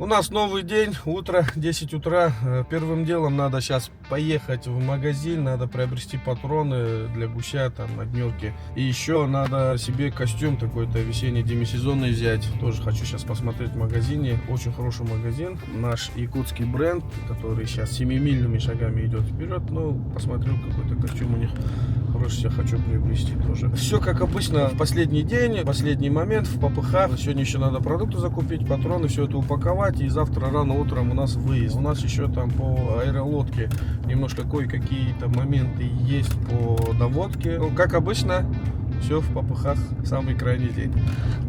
У нас новый день, утро, 10 утра. Первым делом надо сейчас поехать в магазин, надо приобрести патроны для гуся, там, однерки. И еще надо себе костюм какой-то весенний, демисезонный взять. Тоже хочу сейчас посмотреть в магазине. Очень хороший магазин. Наш якутский бренд, который сейчас 7-мильными шагами идет вперед. Ну, посмотрю, какой-то костюм у них хороший, я хочу приобрести тоже. Все как обычно, в последний день, последний момент, в попыхах. Сегодня еще надо продукты закупить, патроны, все это упаковать. И завтра рано утром у нас выезд. У нас еще там по аэролодке немножко кое-какие-то моменты есть по доводке. Ну, как обычно, все в попыхах, самый крайний день.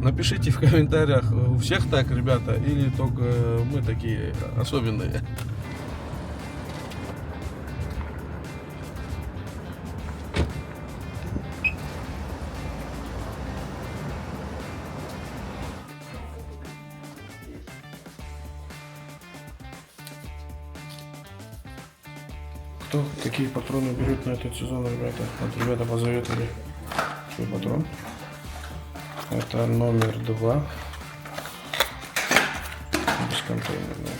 Напишите в комментариях, у всех так, ребята, или только мы такие особенные. Кто какие патроны берет на этот сезон, ребята? Вот ребята позаветовали свой патрон. Это номер 2. Бесконтейнерный.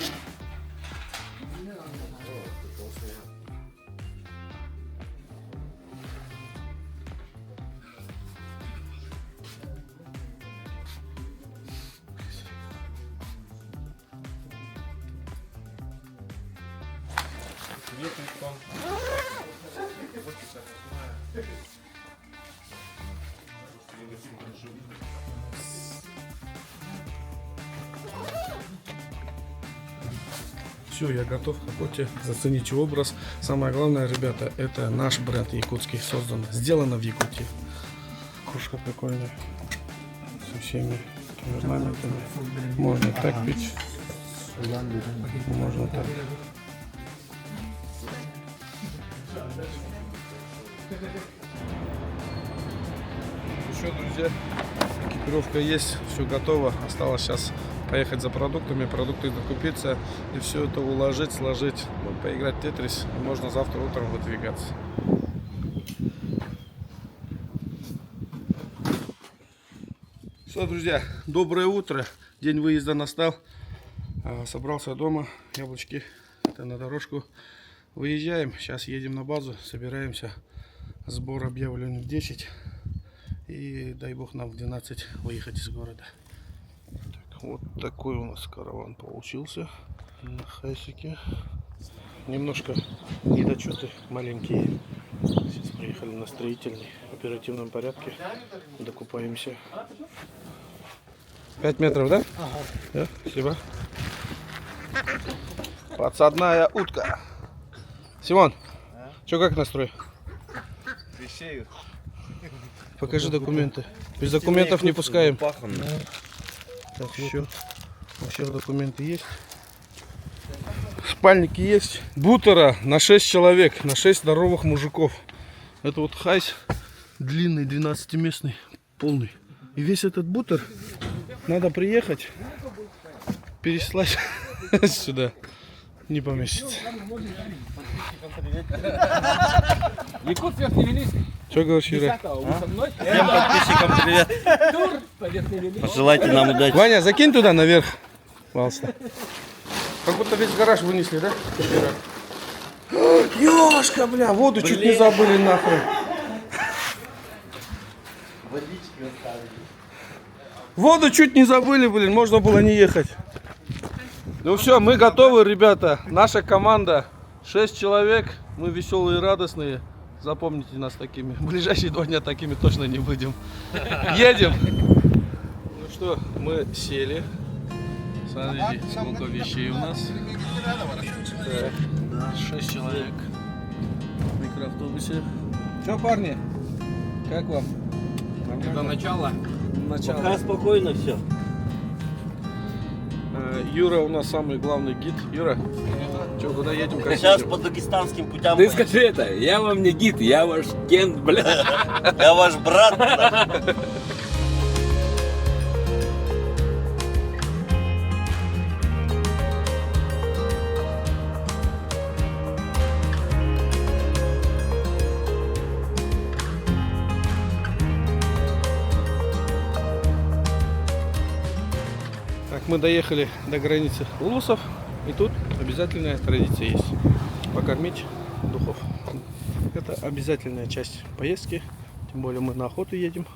Все, я готов к охоте. Зацените образ. Самое главное, ребята, это наш бренд якутский создан. Сделано в Якутии. Кружка прикольная. Со всеми орнаментами. Можно так пить. Можно так. Еще, друзья, экипировка есть, все готово. Осталось сейчас поехать за продуктами, продукты закупиться и все это уложить, сложить, поиграть в тетрис. И можно завтра утром выдвигаться. Все, друзья, доброе утро. День выезда настал. Собрался дома, яблочки на дорожку. Выезжаем, сейчас едем на базу, собираемся. Сбор объявлен в 10. И дай бог нам в 12 выехать из города. Так, вот такой у нас караван получился на хайсике. Немножко недочеты маленькие. Сейчас приехали на строительный в оперативном порядке. Докупаемся. 5 метров, да? Ага. Да, спасибо. Подсадная утка. Симон, что как настрой? Вещею. Покажи документы. Без документов не пускаем. Так, еще документы есть. Спальники есть. Бутера на 6 человек, на 6 здоровых мужиков. Это вот хайс длинный, 12-местный, полный. И весь этот бутер надо приехать, переслать сюда. Не поместится. Что говоришь, Юра? Всем подписчикам привет. Пожелайте нам удачи. Ваня, закинь туда наверх. Пожалуйста. Как будто весь гараж вынесли, да? Ёшка, бля, воду чуть не забыли нахуй. Воду чуть не забыли, блин, можно было не ехать. Ну все, мы готовы, ребята. Наша команда 6 человек. Мы веселые и радостные. Запомните нас такими. В ближайшие 2 дня такими точно не будем. Едем. Ну что, мы сели. Смотрите, сколько вещей у нас. Так, 6 человек в микроавтобусе. Что, парни? Как вам? Это начало. Начало. Пока спокойно все. Юра у нас самый главный гид. Юра, что, куда едем? Как Сейчас едем? по дагестанским путям. Ты скажи это, я вам не гид, я ваш кент, бля. Я ваш брат. мы доехали до границы улусов, и тут обязательная традиция есть. Покормить духов. Это обязательная часть поездки, тем более мы на охоту едем.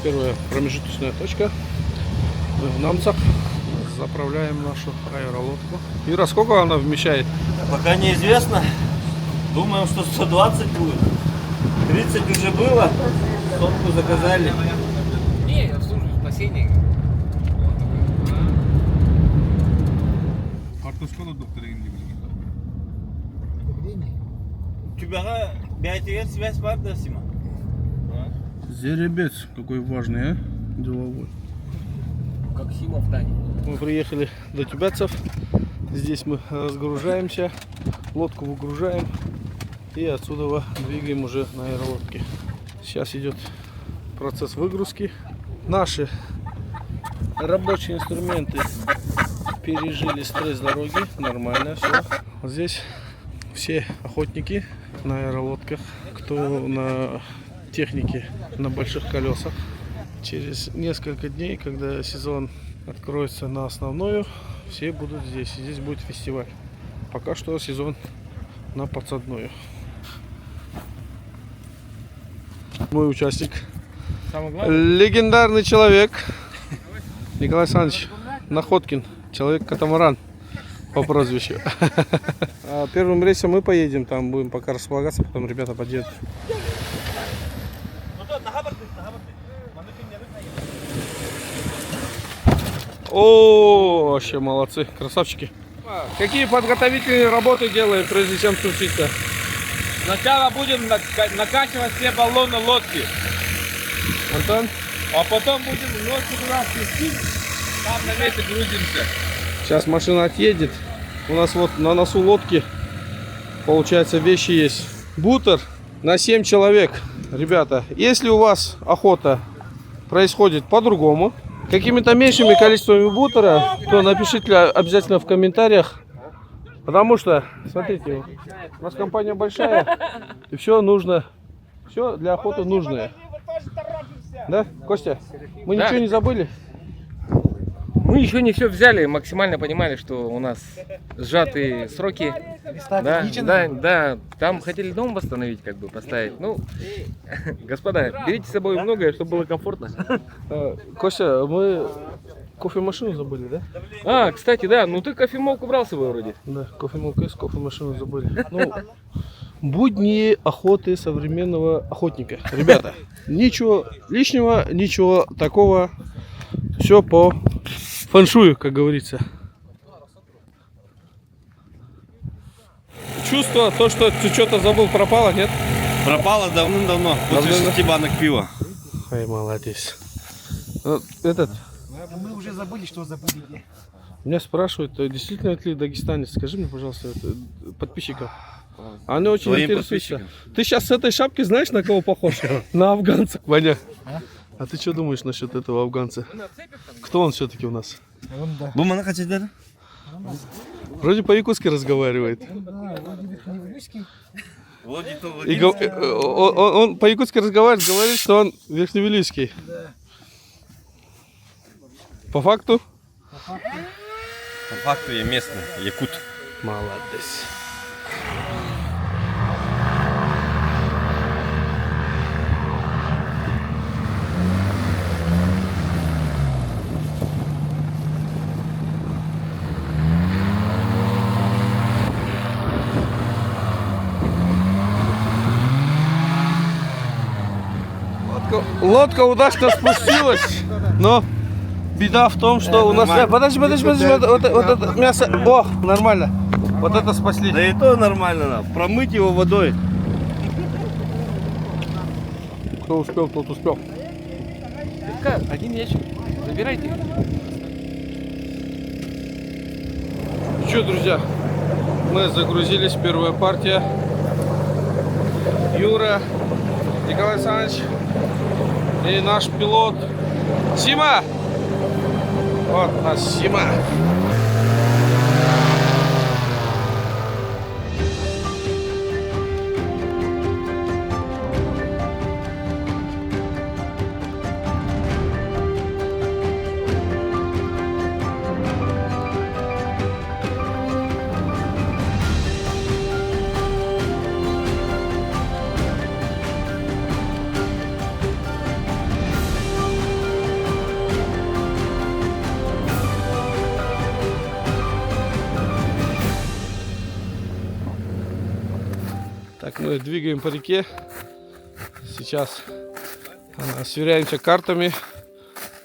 Первая промежуточная точка. Мы в Намцах заправляем нашу аэролодку. Ира, сколько она вмещает? Пока неизвестно. Думаем, что 120 будет. 30 уже было. Сотку заказали. Не, я служу в бассейне. У тебя BTS связь var da Сима? Жеребец какой важный, а? Деловой. Как Сима в Тане. Мы приехали до Тюбятцев. Здесь мы разгружаемся, лодку выгружаем и отсюда двигаем уже на аэролодке. Сейчас идет процесс выгрузки. Наши рабочие инструменты пережили стресс дороги, нормально все. Здесь все охотники на аэролодках, кто на технике на больших колесах. Через несколько дней, когда сезон откроется на основную, все будут здесь. Здесь будет фестиваль. Пока что сезон на подсадную. Мой участник. Легендарный человек Николай Александрович Находкин. Человек-катамаран по прозвищу. Первым рейсом мы поедем, там будем пока располагаться, потом ребята подъедут. О, вообще молодцы, красавчики. Какие подготовительные работы делаем, прежде чем спуститься? Сначала будем накачивать все баллоны лодки. Антон? А потом будем лодку туда спустить. Там на месте грузимся. Сейчас машина отъедет. У нас вот на носу лодки, получается, вещи есть. Бутер на 7 человек. Ребята, если у вас охота происходит по-другому, какими-то меньшими количествами бутера, то напишите обязательно в комментариях. Потому что, смотрите, у нас компания большая, и все нужно, все для охоты нужное. Да, Костя? Мы Да. ничего не забыли? Мы еще не все взяли, максимально понимали, что у нас сжатые сроки. Да, там хотели дом восстановить, как бы поставить. Ну, господа, берите с собой многое, чтобы было комфортно. Костя, мы кофемашину забыли, да? А, кстати, да, ну ты кофемолку брал с собой вроде. Да, кофемолка есть, кофемашину забыли. Ну, будни охоты современного охотника. Ребята, ничего лишнего, ничего такого. Все по фэншую, как говорится. Чувство, то, что ты что-то забыл, пропало, нет? Пропало давным-давно. После Давно, да? 6 банок пива. Ай, молодец. Вот этот, Мы уже забыли, что забыли. меня спрашивают, действительно ли дагестанец? Скажи мне, пожалуйста, подписчиков. Они очень Твоим интересуются. Ты сейчас с этой шапки знаешь, на кого похож? На афганца, Ваня. А ты что думаешь насчет этого афганца? Кто он все-таки у нас? Bu mana kaçıdır? Вроде по-якутски разговаривает. И он по-якутски разговаривает, говорит, что он верхневилийский. По факту? По факту я местный, якут. Молодец. Лодка удачно спустилась, но беда в том, что у нас... Подожди, вот это мясо... О, нормально. Вот это спасли. Да и то нормально надо. Промыть его водой. Кто успел, тот успел. Один ящик. Забирайте. что, друзья, мы загрузились, первая партия. Юра, Николай Александрович и наш пилот Сима. Вот наш Сима. Так, мы двигаем по реке. Сейчас сверяемся картами,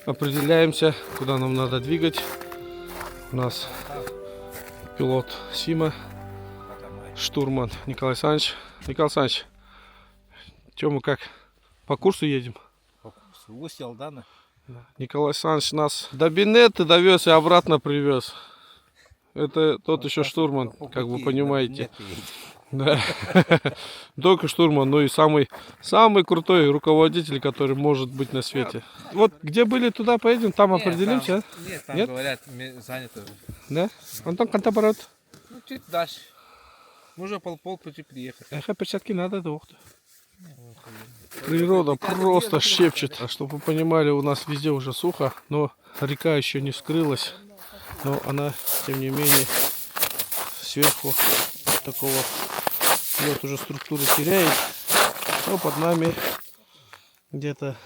определяемся, куда нам надо двигать. У нас пилот Сима, штурман Николай Александрович. Николай Александрович, что мы как, по курсу едем? Устье Алдана. Николай Александрович нас до Бенетты довез и обратно привез. Это тот еще штурман, как вы понимаете. Да. Только штурман, ну и самый крутой руководитель, который может быть на свете. Вот где были, туда поедем, там определимся. Нет, там Нет? говорят, занято уже. Да? Антон, контапарат. Ну, чуть дальше. Мы уже полпути приехали. Эх, перчатки надо, да. Природа просто шепчет. А чтобы вы понимали, у нас везде уже сухо, но река еще не скрылась. Но она, тем не менее, сверху такого лед уже структуру теряет. Но под нами где-то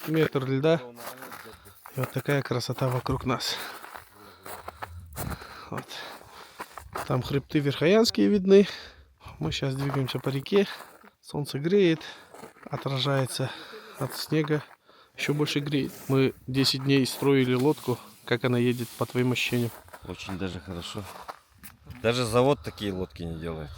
метр льда. И вот такая красота вокруг нас. Вот. Там хребты Верхоянские видны. Мы сейчас двигаемся по реке. Солнце греет, отражается от снега. Еще больше греет. Мы 10 дней строили лодку. Как она едет, по твоим ощущениям? Очень даже хорошо. Даже завод такие лодки не делает.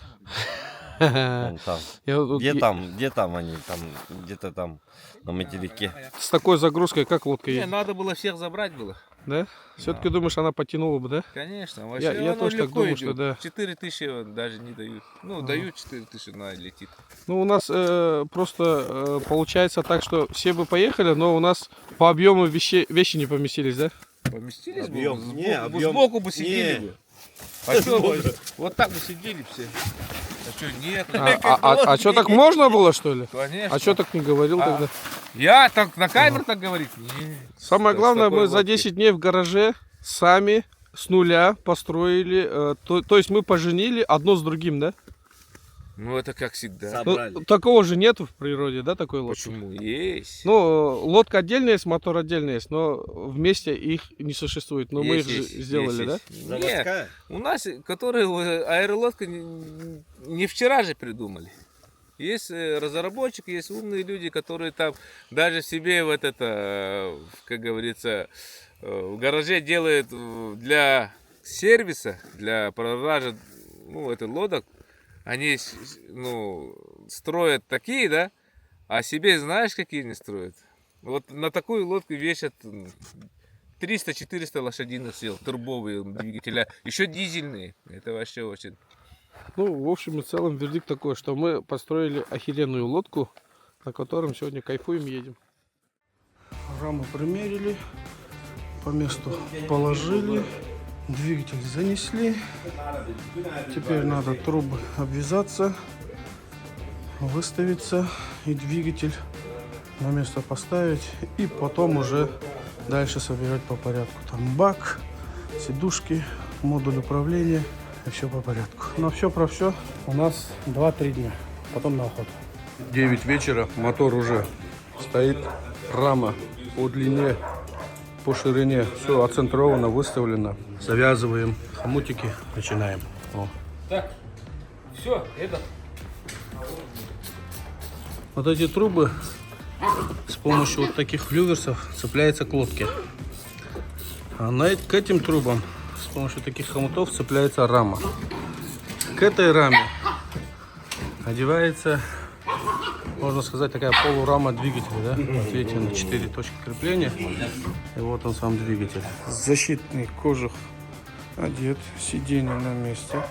Вон там. Где там они? Там, где-то там на материке. С такой загрузкой как лодка Не, едет? надо было всех забрать было. Да? Все-таки думаешь, она потянула бы, да? Конечно. Я Вообще, тоже так думаю, что да. 4000 даже не дают. Ну, дают 4000, на летит. Ну, у нас просто получается так, что все бы поехали, но у нас по объему вещи не поместились, да? Поместились Объем. бы? Не, объем. Сбоку бы сидели Не. бы. А что бы? Вот так бы сидели все. А что, нет? А что, так можно было, что ли? Конечно. А что так не говорил тогда? Я так на камеру так говорить? Нет. Самое главное, такой мы за лодки. 10 дней в гараже сами с нуля построили. То есть мы поженили одно с другим, да? Ну, это как всегда. Собрали. Ну, такого же нет в природе, да, такой лодки? Почему? Есть. Ну, лодка отдельная есть, мотор отдельный есть, но вместе их не существует. Но мы их же сделали, да? Нет, Заводская? у нас, которые аэролодка не вчера же придумали. Есть разработчики, есть умные люди, которые там даже себе вот это, как говорится, в гараже делают для сервиса, для продажи, ну, это лодок. Они, ну, строят такие, да, а себе знаешь, какие они строят? Вот на такую лодку вешат 300-400 лошадиных сил, турбовые двигателя, еще дизельные. Это вообще очень... Ну, в общем и целом, вердикт такой, что мы построили охеренную лодку, на котором сегодня кайфуем, едем. Раму примерили, по месту положили, двигатель занесли. Теперь надо трубы обвязаться, выставиться и двигатель на место поставить. И потом уже дальше собирать по порядку. Там бак, сидушки, модуль управления. И все по порядку. Но все про все у нас 2-3 дня. Потом на охоту. 9 вечера, мотор уже стоит. Рама по длине, по ширине. Все оцентровано, выставлено. Завязываем хомутики, начинаем. О. Так, все, это... Вот эти трубы с помощью вот таких флюверсов цепляются к лодке. А к этим трубам с помощью таких хомутов цепляется рама. К этой раме одевается, можно сказать, такая полурама двигателя. Да? Вот видите, на 4 точки крепления. И вот он сам двигатель. Защитный кожух одет, сиденье на месте,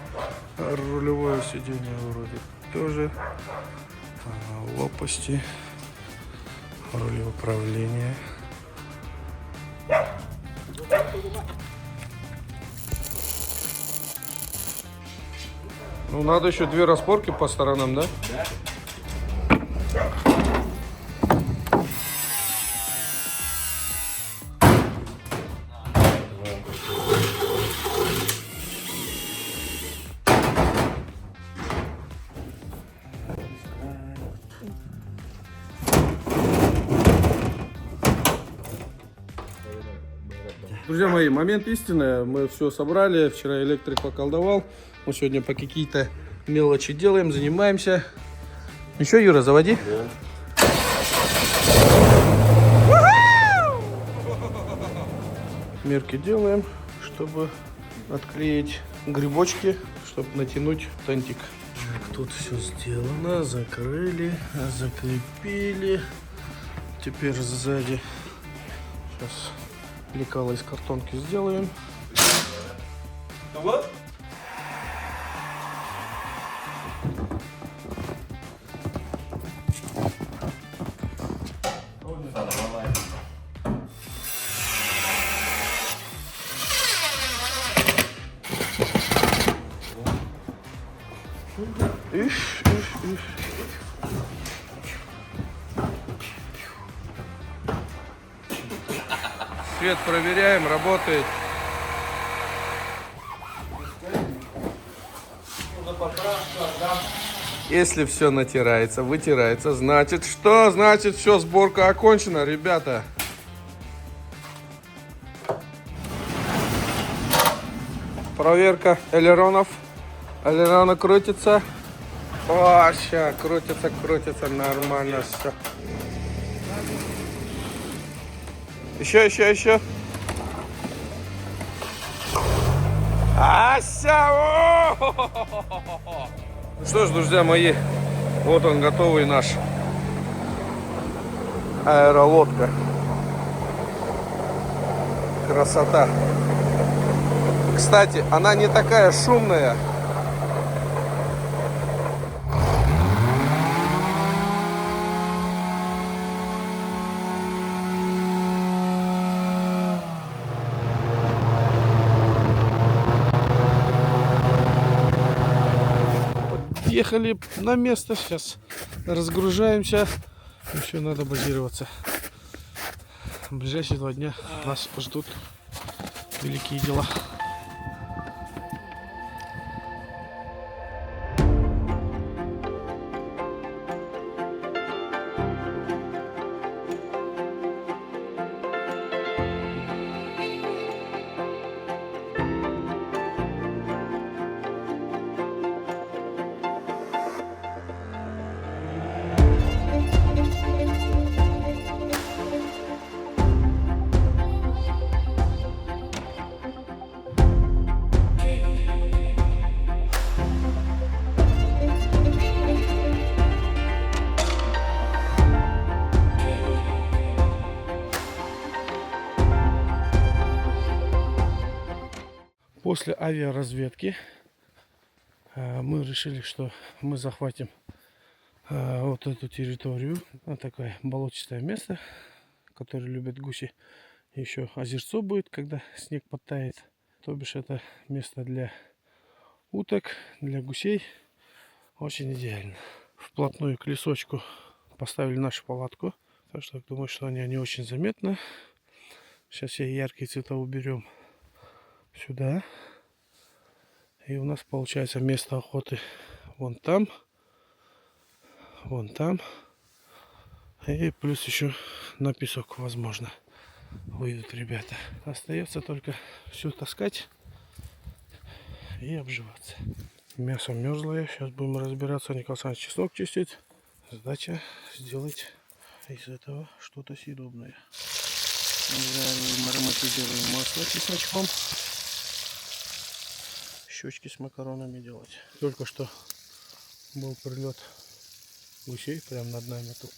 рулевое сиденье вроде тоже, лопасти, руль управления. Ну надо еще 2 распорки по сторонам, да? Да. Друзья мои, момент истины. Мы все собрали. Вчера электрик поколдовал. Мы сегодня по какие-то мелочи делаем, занимаемся. Еще, Юра, заводи. Да. Мерки делаем, чтобы отклеить грибочки, чтобы натянуть тантик. Так, тут все сделано. Закрыли, закрепили. Теперь сзади. Сейчас лекало из картонки сделаем. Вот. Свет проверяем, работает. Если все натирается, вытирается, значит что? Значит все, сборка окончена, ребята. Проверка элеронов. Элероны крутятся. О, сейчас крутится, нормально все. Еще. Ася! Ну что ж, друзья мои, вот он готовый наш аэролодка. Красота. Кстати, она не такая шумная. Ехали на место, сейчас разгружаемся. Еще надо базироваться. В ближайшие 2 дня нас ждут великие дела. После авиаразведки мы решили, что мы захватим вот эту территорию. Вот такое болотистое место, которое любят гуси. Еще озерцо будет, когда снег подтает. То бишь это место для уток, для гусей. Очень идеально. Вплотную к лесочку поставили нашу палатку. Так что думаю, что они не очень заметны. Сейчас все яркие цвета уберем сюда. И у нас получается место охоты вон там. И плюс еще на песок, возможно, выйдут ребята. Остается только все таскать и обживаться. Мясо мерзлое. Сейчас будем разбираться. Николай Александрович чеснок чистит. Задача сделать из этого что-то съедобное. Ароматизируем масло чесночком. Щечки с макаронами делать. Только что был прилет гусей прямо над нами тут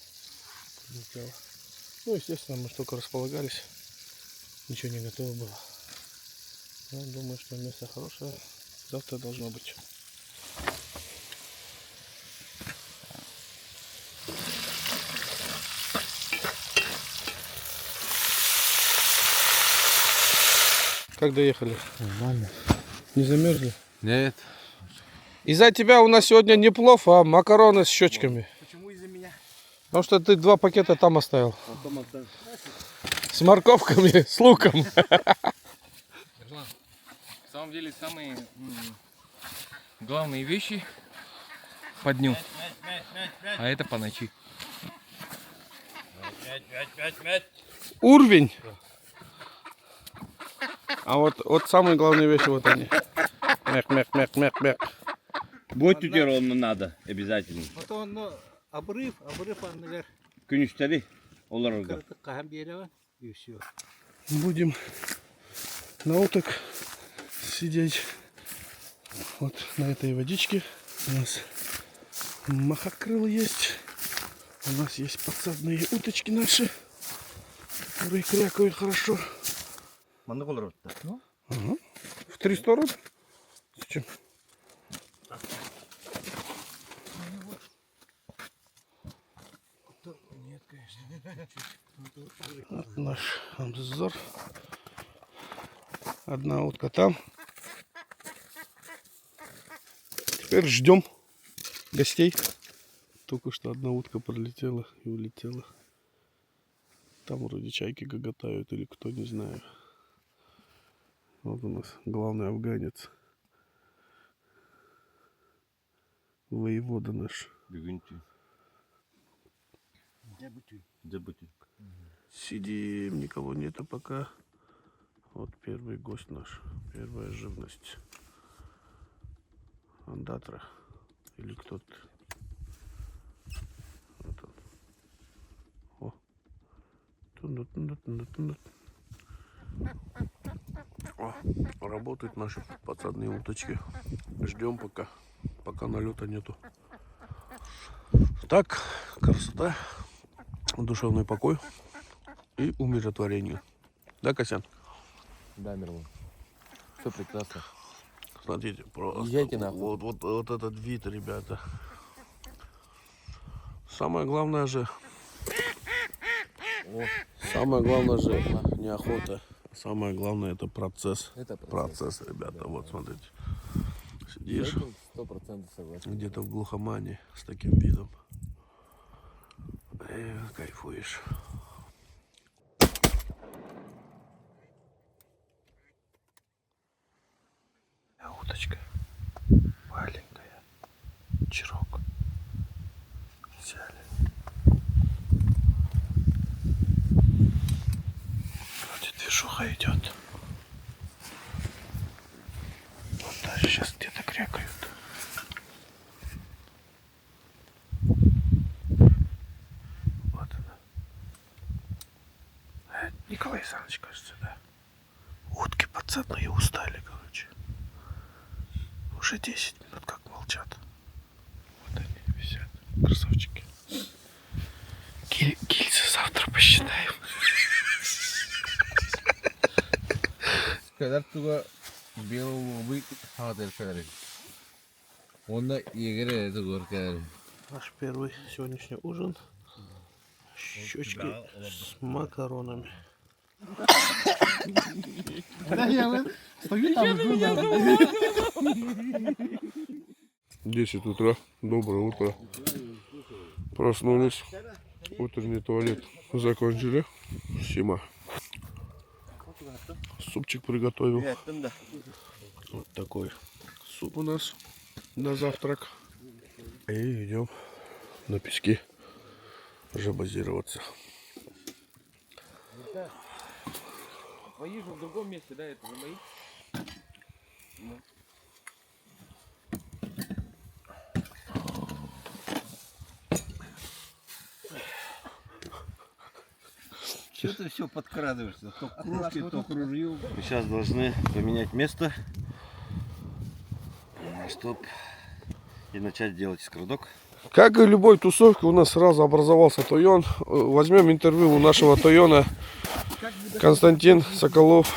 прилетело. Ну, естественно, мы только располагались, ничего не готово было. Ну, думаю, что место хорошее. Завтра должно быть. Как доехали? Нормально. Не замерзли? Нет. Из-за тебя у нас сегодня не плов, а макароны с щечками. Почему из-за меня? Потому что ты 2 пакета там оставил. С морковками, с луком. На самом деле самые главные вещи по дню, а это по ночи. Уровень. А вот самые главные вещи вот они. Мяк. Будет ровно надо обязательно. Потом обрыв наверх. Күнүштери оларга. Кахам берева и все. Будем на уток сидеть вот на этой водичке. У нас махокрыл есть. У нас есть подсадные уточки наши, которые крякают хорошо. Ага. В 3 стороны. Зачем? Нет, конечно. Вот наш обзор. Одна утка там. Теперь ждем гостей. Только что одна утка пролетела и улетела. Там вроде чайки гоготают или кто, не знаю. Вот у нас главный афганец. Воевода наш. Сидим, никого нету пока. Вот первый гость наш. Первая живность. Андатра. Или кто-то. Вот он. О. Тунут. О, работают наши подсадные уточки. Ждем пока налета нету. Так, красота, душевный покой и умиротворение. Да, Косян? Да, Мирлан. Все прекрасно. Смотрите, просто Езжайте нахуй. вот этот вид, ребята. Самое главное же не охота. Самое главное это процесс. Это Процесс, ребята. Да, Вот да. смотрите. Сидишь 100% согласен. где-то в глухомане с таким видом. И кайфуешь. А уточка маленькая. Чирок. Взяли. Вроде движуха идет. Вот даже сейчас где-то крякают. Вот она. Николай Александрович, кажется, да. Утки подсадные устали, короче. Уже 10 минут как молчат. Вот они висят. Красавчики. Гильзы завтра посчитаем. Kadar tuga белого быть хатер kadar. Onda егере это гор kadar. Наш первый сегодняшний ужин. Щечки с макаронами. 10 утра. Доброе утро. Проснулись. Утренний туалет закончили. Сима. Супчик приготовил. Вот такой суп у нас на завтрак. И идем на пески уже базироваться. Мои же в другом месте, да, это же мои. Что ты все подкрадываешься? То к кружке, то к ружью. Мы сейчас должны поменять место, чтоб и начать делать скордок. Как и любой тусовке, у нас сразу образовался Тойон. Возьмем интервью у нашего Тойона. Константин Соколов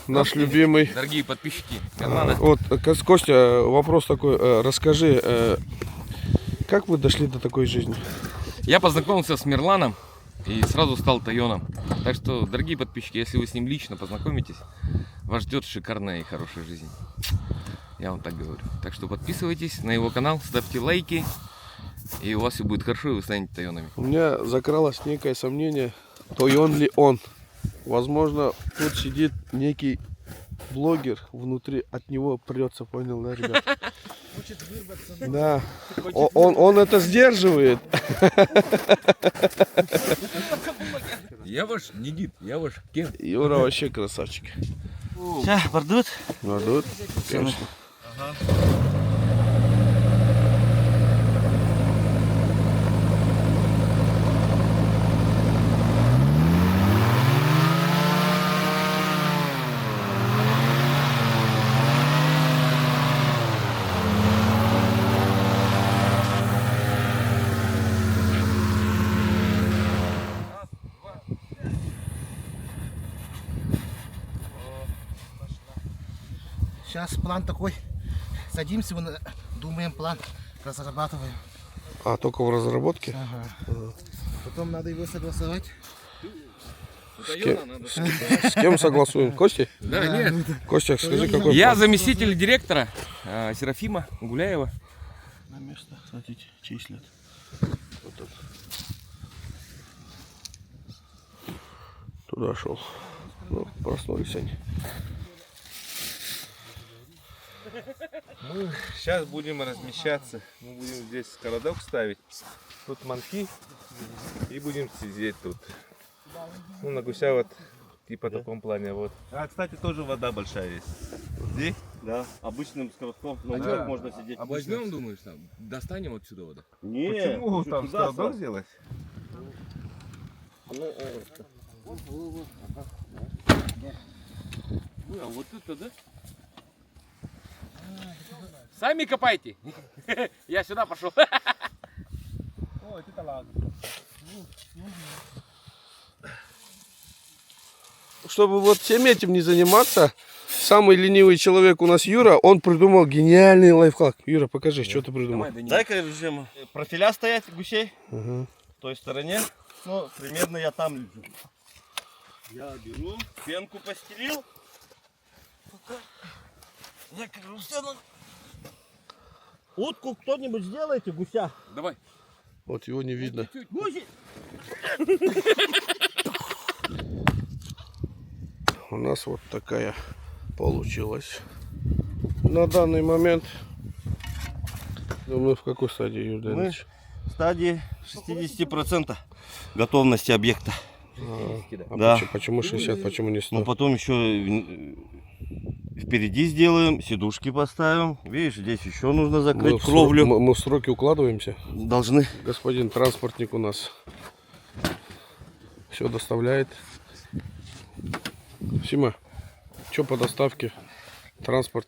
наш любимый. Дорогие подписчики канала. Вот, Костя, вопрос такой. Расскажи, как вы дошли до такой жизни? Я познакомился с Мирланом и сразу стал Тойоном. Так что, дорогие подписчики, если вы с ним лично познакомитесь, вас ждет шикарная и хорошая жизнь. Я вам так говорю. Так что подписывайтесь на его канал, ставьте лайки, и у вас все будет хорошо, и вы станете Тойонами. У меня закралось некое сомнение, Тойон ли он. Возможно, тут сидит некий блогер, внутри от него прется, понял, да, ребят? Да, он это сдерживает. Я ваш Нигит, я ваш Кен. Юра вообще красавчик. Сейчас, бордут? Надут, конечно. Сейчас план такой. Садимся, думаем план, разрабатываем. А, только в разработке? Ага. Потом надо его согласовать. С кем согласуем? Костей? Да, нет. Костя, скажи, какой Я план? заместитель директора Серафима Гуляева. На место, кстати, числят. Вот тут. Туда шел. Ну, проснулись они. Мы сейчас будем размещаться. Мы будем здесь городок ставить. Тут манки. И будем сидеть тут. Ну, на гуся вот типа в таком плане. Вот. А, кстати, тоже вода большая есть. Здесь? Да, обычным скоростком. Да. Можно сидеть. А возьмем, думаешь, там, достанем отсюда вода? Не, Почему там туда городок сразу. сделать? А вот это, да? Сами копайте. Я сюда пошел. Чтобы вот всем этим не заниматься, самый ленивый человек у нас Юра, он придумал гениальный лайфхак. Юра, покажи, что ты придумал. Дай-ка режим. Профиля стоять гусей Угу. в той стороне. Ну, примерно я там лежу. Я беру, пенку постелил. Закрыл стену. Утку кто-нибудь сделайте, гуся. Давай. Вот его не видно. Гуси! У нас вот такая получилась. На данный момент, мы в какой стадии, Юрий Мы Данилович? в стадии 60% готовности объекта. А Да. почему 60, почему не 100? Ну потом еще впереди сделаем, сидушки поставим. Видишь, здесь еще нужно закрыть кровлю. Мы в сроки укладываемся. Должны. Господин транспортник у нас все доставляет. Сима, что по доставке? Транспорт,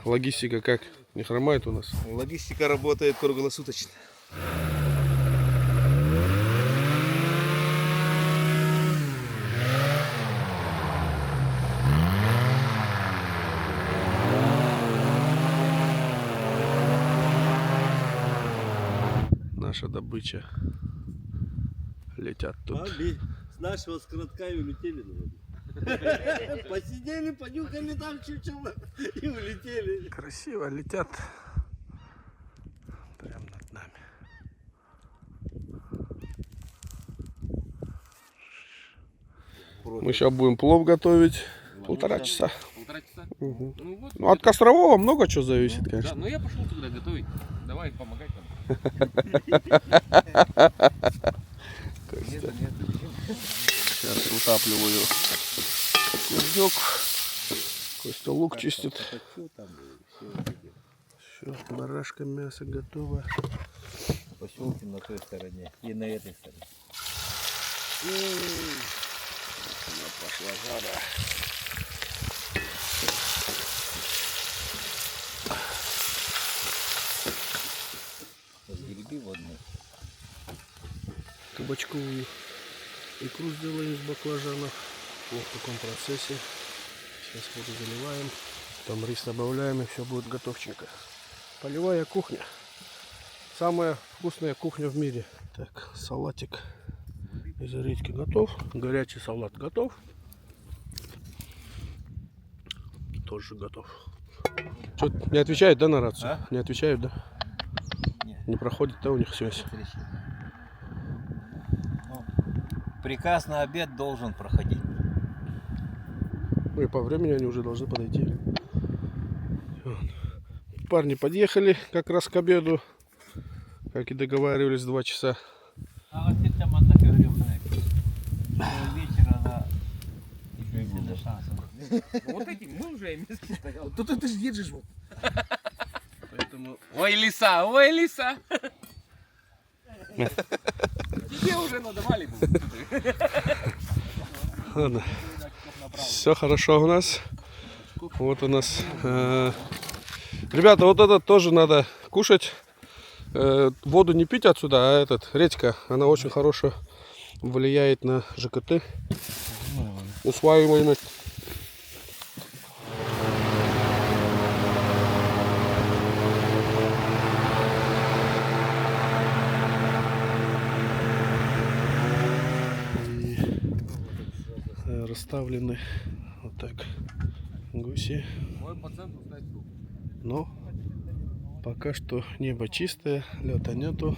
логистика как? Не хромает у нас? Логистика работает круглосуточно. Наша добыча. Летят тут. С нашего скоротка и улетели. Посидели, понюхали там чучело и улетели. Красиво летят. Прям над нами. Мы сейчас будем плов готовить. Полтора часа. Полтора часа. Угу. Ну вот. Ну, от Кострового много чего зависит, Да, конечно. ну я пошел туда готовить. Давай помогать там. Костя. Сейчас утапливаю кузнек. Костя лук чистит. Все, барашка мясо готово. Поселки на той стороне и на этой стороне. Она пошла жара. Гриби водные. Кабачковую икру сделали из баклажанов. Вот в таком процессе. Сейчас воду заливаем, там рис добавляем, и все будет готовченько. Полевая кухня. Самая вкусная кухня в мире. Так, салатик из редьки готов. Горячий салат готов. Тоже готов. Что, не отвечают, да, на рацию? Не отвечают, да? Не проходит, да, у них связь? Приказ на обед должен проходить. Ну и по времени они уже должны подойти. Парни подъехали как раз к обеду. Как и договаривались, 2 часа. А вот это там одна вечера она без шансов. Вот эти мы уже месте стоял. Тут ты ж держишь. Вот. Поэтому Ой, лиса, ой, лиса. Тебе уже надавали. ладно. Все хорошо у нас. Вот у нас. Ребята, вот этот тоже надо кушать. Воду не пить отсюда, а редька, она очень хорошо влияет на ЖКТ. Усваиваемость. И расставлены вот так гуси. Но пока что небо чистое, лета нету.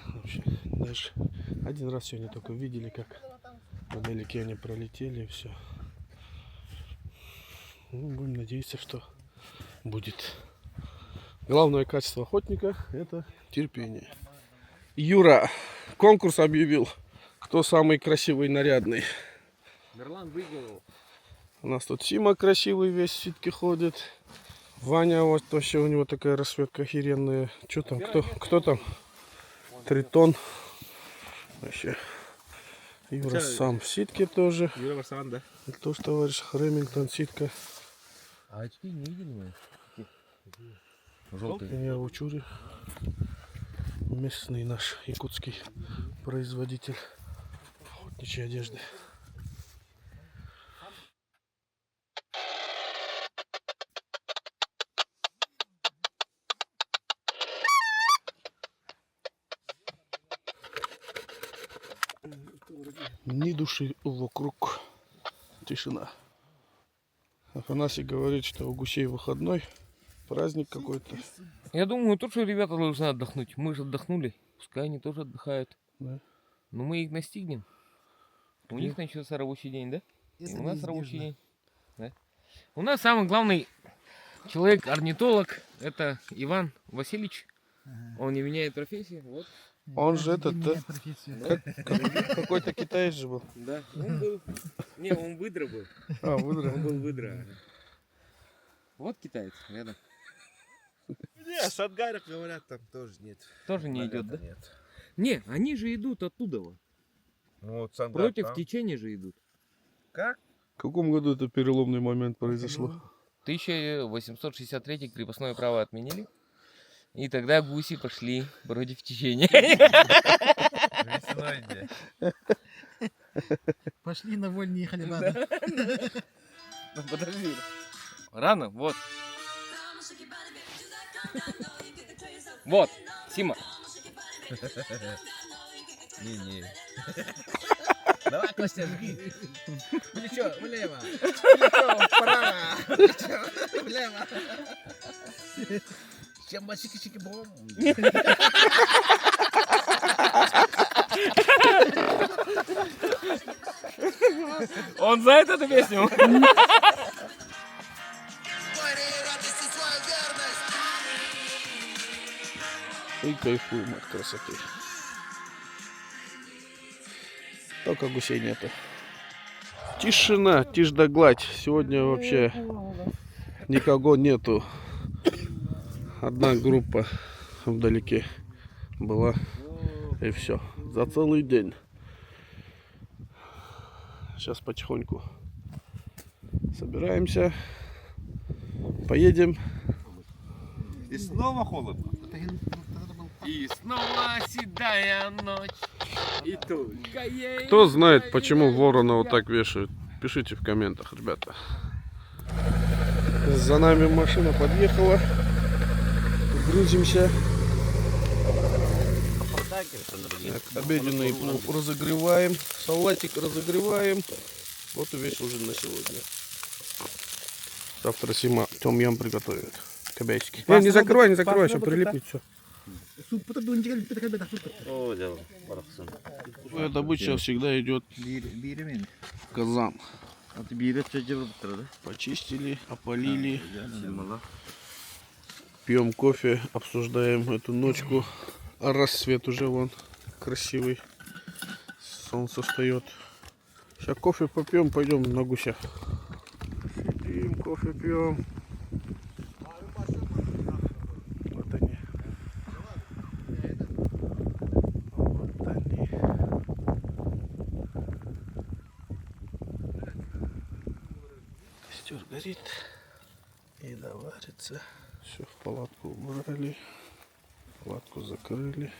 В общем, даже один раз сегодня только видели, как вдалеке они пролетели, и все. Ну, будем надеяться, что будет. Главное качество охотника — это терпение. Юра конкурс объявил, кто самый красивый и нарядный. Мерлан выиграл. У нас тут Сима красивый весь в ситке ходит. Ваня, вот вообще у него такая расцветка охеренная. Что там? Кто там? Тритон. Вообще. Юра сам в ситке тоже. Юра Варсан, да? Это тоже товарищ Ремингтон, ситка. А очки не видели мы? Я Учури. Местный наш якутский производитель охотничьей одежды. Ни души вокруг. Тишина. Афанасий говорит, что у гусей выходной. Праздник какой-то. Я думаю, тоже ребята должны отдохнуть. Мы же отдохнули. Пускай они тоже отдыхают. Да. Но мы их настигнем. У них начался рабочий день, да? И у нас рабочий день. Да? У нас самый главный человек-орнитолог — это Иван Васильевич. Он не меняет профессию. Вот. Он же какой-то китаец же был. Да. Он был. Не, он выдра был. А, выдра. Он был выдра. Вот китаец рядом. Не, в Шангарах, говорят, там тоже нет. Тоже не идет, да? Нет. Не, они же идут оттуда. Ну, вот Шангар, Против там. течения же идут. Как? В каком году это переломный момент произошло? 1863 крепостное право отменили. И тогда гуси пошли против течения. Пошли на вольные хлеба. Подожди. Рано, вот. Вот, Сима. Не-не. Давай, Костя, жги. Плечо влево. Плечо вправо. Плечо влево. Чем чики-чики-бом. Он знает эту песню? И кайфуем от красоты. Только гусей нету. Тишина, тишь да гладь. Сегодня вообще никого нету. Одна группа вдалеке была. И все. За целый день. Сейчас потихоньку собираемся. Поедем. И снова холодно. И снова седая ночь. И только ей... Кто знает, почему ворона вот так вешают? Пишите в комментах, ребята. За нами машина подъехала. Грузимся. Так, обеденный плов разогреваем. Салатик разогреваем. Вот и весь ужин на сегодня. Завтра Сима том-ям приготовит. Кобячки. Не закрывай, сейчас прилипнет все. Добыча всегда идет в казан. Почистили, опалили. Пьем кофе, обсуждаем эту ночку. А рассвет уже вон красивый. Солнце встает. Сейчас кофе попьем, пойдем на гуся. Пьем, кофе пьем. Вот они. Вот они. Костер горит. И доварится. Все в палатку убрали. Палатку закрыли.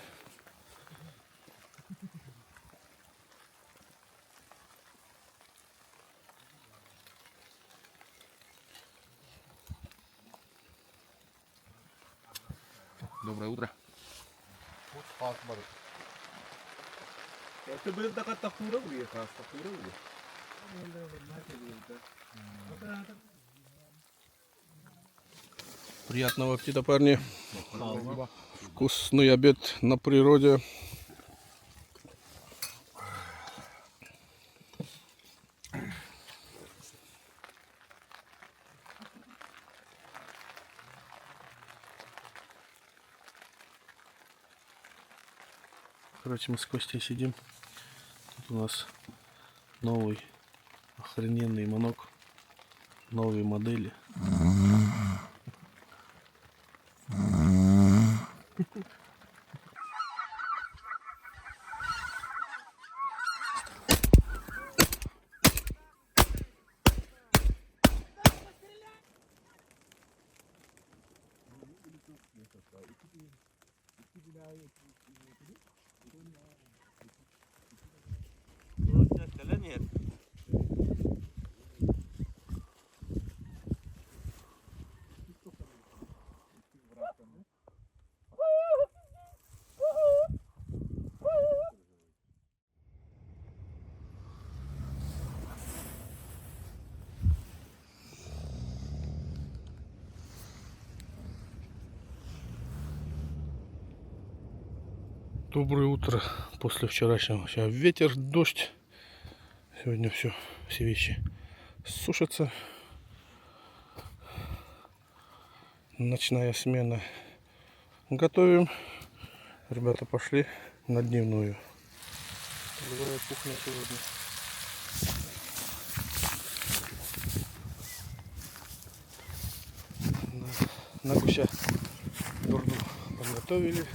Доброе утро. Приятного аппетита, парни. Вкусный обед на природе. Короче, мы с Костей сидим. Тут у нас новый охрененный манок. Новые модели. Доброе утро после вчерашнего. Сейчас ветер, дождь. Сегодня все вещи сушатся. Ночная смена. Готовим. Ребята пошли на дневную. Добрая кухня сегодня. На гуся дурду подготовили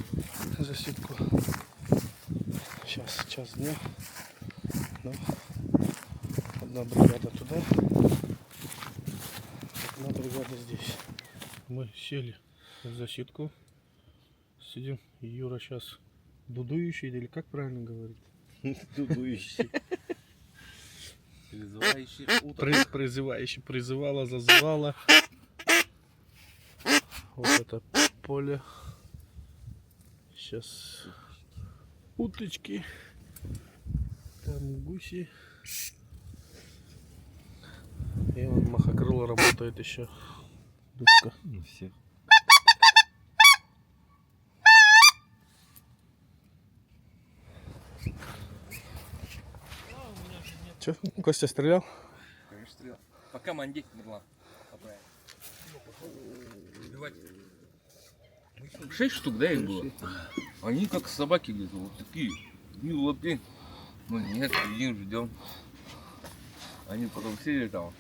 засидку. Сейчас час дня. Но одна бригада туда, одна бригада здесь. Мы сели в засидку. Сидим. Юра сейчас дудующий, или как правильно говорить? Дудующий. Призывающий, призывала, зазвала. Вот это поле. Сейчас уточки. Там гуси. И вон махокрыло работает еще. Дудка. Все. Че, Костя стрелял? Конечно, стрелял. Пока мандик Нурлан. 6 штук, да, их было? Они как собаки где-то, вот такие. Не лапки. Ну нет, сидим, ждем. Они потом сели там.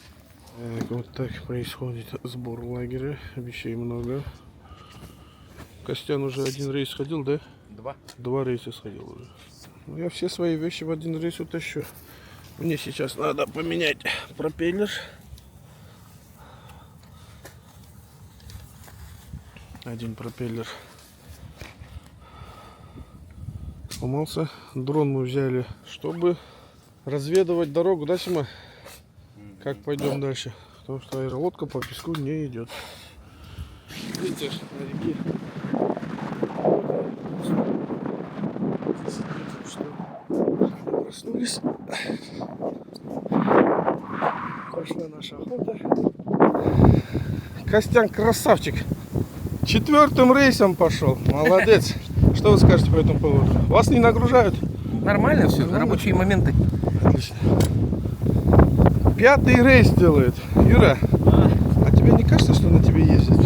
Вот так происходит сбор лагеря. Вещей много. Костян уже один рейс сходил, да? 2. 2 рейса сходил уже. Ну, я все свои вещи в один рейс утащу. Мне сейчас надо поменять пропеллер. Один пропеллер сломался. Дрон мы взяли, чтобы разведывать дорогу, да, Сима? как пойдем дальше. Потому что аэролодка по песку не идет. Видите, на реке. Проснулись. Пошла наша охота. Костян красавчик. 4-м рейсом пошел. Молодец. Что вы скажете по этому поводу? Вас не нагружают? Нормально все, рабочие моменты. Отлично. 5-й рейс делает. Юра, а тебе не кажется, что на тебе ездят?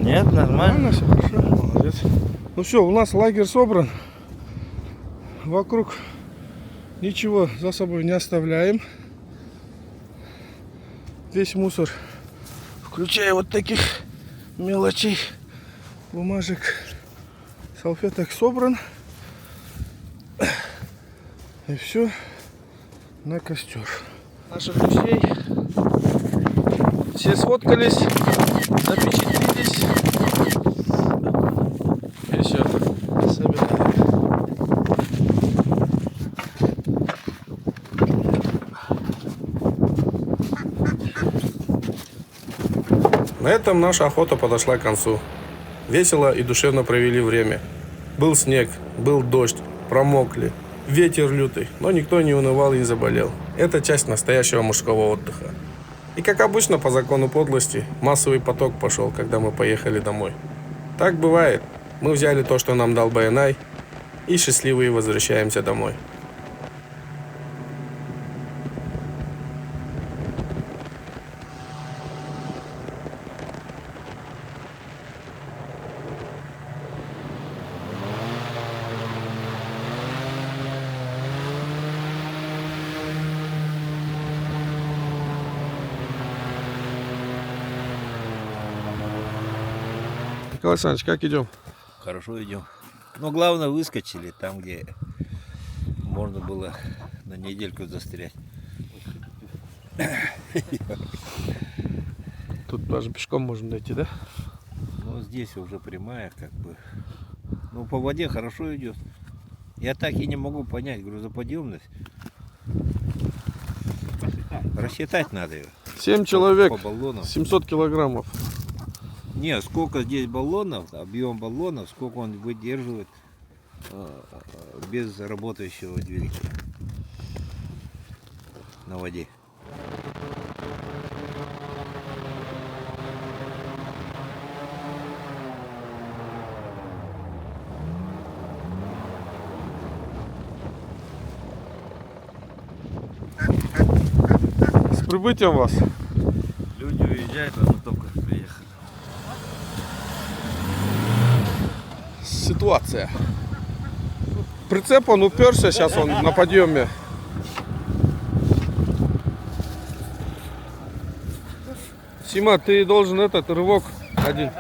Нет, нормально. Все хорошо. Молодец. Ну все, у нас лагерь собран. Вокруг ничего за собой не оставляем. Весь мусор, включая вот таких мелочей, бумажек, салфеток, собран. И все на костер. Наших гусей все сфоткались, запечатлелись. И все, собираем. На этом наша охота подошла к концу. Весело и душевно провели время. Был снег, был дождь, промокли, ветер лютый, но никто не унывал и не заболел. Это часть настоящего мужского отдыха. И как обычно, по закону подлости, массовый поток пошел, когда мы поехали домой. Так бывает. Мы взяли то, что нам дал Байнай, и счастливые возвращаемся домой. Николай Александрович, как идем? Хорошо идем. Но главное, выскочили там, где можно было на недельку застрять. Тут даже пешком можно дойти, да? Но здесь уже прямая, как бы. Ну, по воде хорошо идет. Я так и не могу понять грузоподъемность. Рассчитать надо ее. 7 человек, По баллонам. 700 килограммов. Не, сколько здесь баллонов, объем баллонов, сколько он выдерживает без работающего двигателя на воде. С прибытием вас. Люди уезжают, а мы только приехали. Ситуация. Прицеп он уперся, сейчас он на подъеме. Сима, ты должен этот рывок один.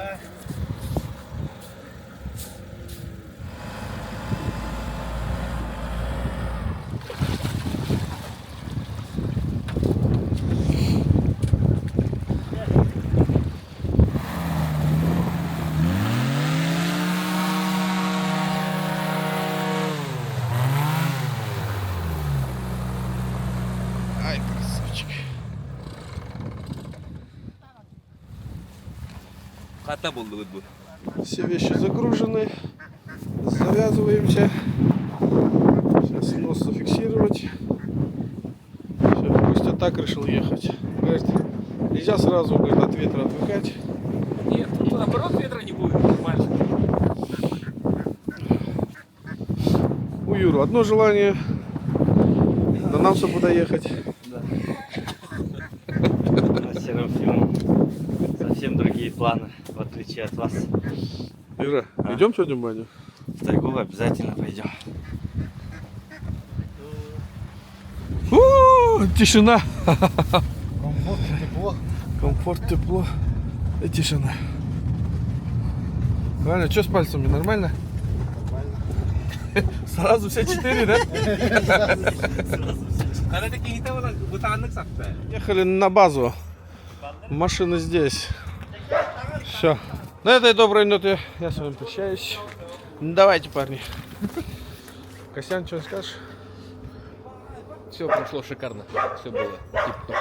Ай, красавчик. Хата был бы. Все вещи загружены. Завязываемся. Сейчас нос зафиксировать. Все, Костя так решил ехать. Говорит, нельзя сразу, говорит, от ветра отвыкать. Нет, тут наоборот ветра не будет, нормально. У Юры одно желание. До нам чтобы доехать. Совсем другие планы, в отличие от вас. Юра, идем сегодня в баню? В тайгу обязательно пойдем. Тишина. Комфорт, тепло. Комфорт, тепло и тишина. Правильно, что с пальцами? Нормально? Нормально. Сразу все 4, да? Ехали на базу. Машина здесь. Все. На этой доброй ноте я с вами прощаюсь. Давайте, парни. Костян, что скажешь? Все прошло шикарно, все было тип-топ.